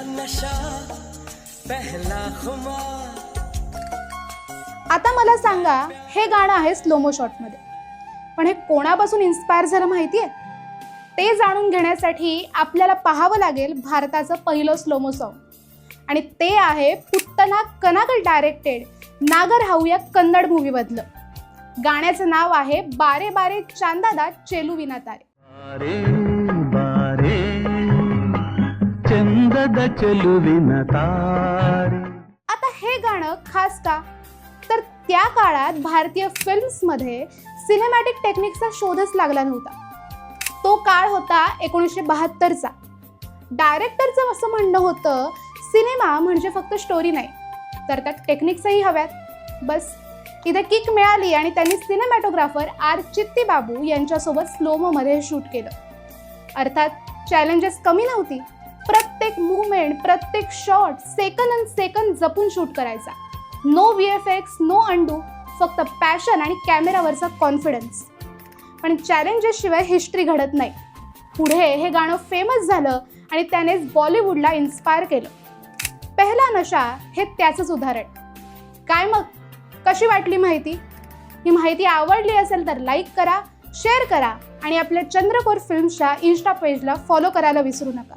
नशा पहला खुमार। आता मला सांगा, हे गाणं आहे स्लोमो शॉटमध्ये, पण हे कोणापासून इन्स्पायर झालं माहितीये? ते जाणून घेण्यासाठी आपल्याला पाहावं लागेल भारताचं पहिलं स्लोमो सॉन्ग, आणि ते आहे पुट्टना कनागल डायरेक्टेड नागर हाऊ या कन्नड मूवीमधलं. गाण्याचं नाव आहे बारे बारे चांदादा चेलुविना तारे. बारे चंदद चलुविन तारे. आता हे गाणं खास का, तर त्या काळात भारतीय फिल्म्समध्ये सिनेमॅटिक टेक्निक्सचा शोधच लागला नव्हता. तो काळ होता 1972चा. डायरेक्टरचं असं म्हणणं होतं, सिनेमा म्हणजे फक्त स्टोरी नाही, तर त्या टेक्निक्सही हव्यात. बस इथे किक मिळाली आणि त्यांनी सिनेमॅटोग्राफर आर चित्ती बाबू यांच्यासोबत स्लोमोमध्ये शूट केलं. अर्थात चॅलेंजेस कमी नव्हती. प्रत्येक मूवमेंट, प्रत्येक शॉट सेकंद अन सेकंद जपून शूट करायचा. नो VFX, नो अंडू, फक्त पॅशन आणि कॅमेरावरचा कॉन्फिडन्स. पण चॅलेंजेसशिवाय हिस्ट्री घडत नाही. पुढे हे गाणं फेमस झालं आणि त्यानेच बॉलिवूडला इन्स्पायर केलं. पहला नशा हे त्याचंच उदाहरण. काय मग, कशी वाटली माहिती? ही माहिती आवडली असेल तर लाईक करा, शेअर करा आणि आपल्या चंद्रकोर फिल्म्सच्या इन्स्टा पेजला फॉलो करायला विसरू नका.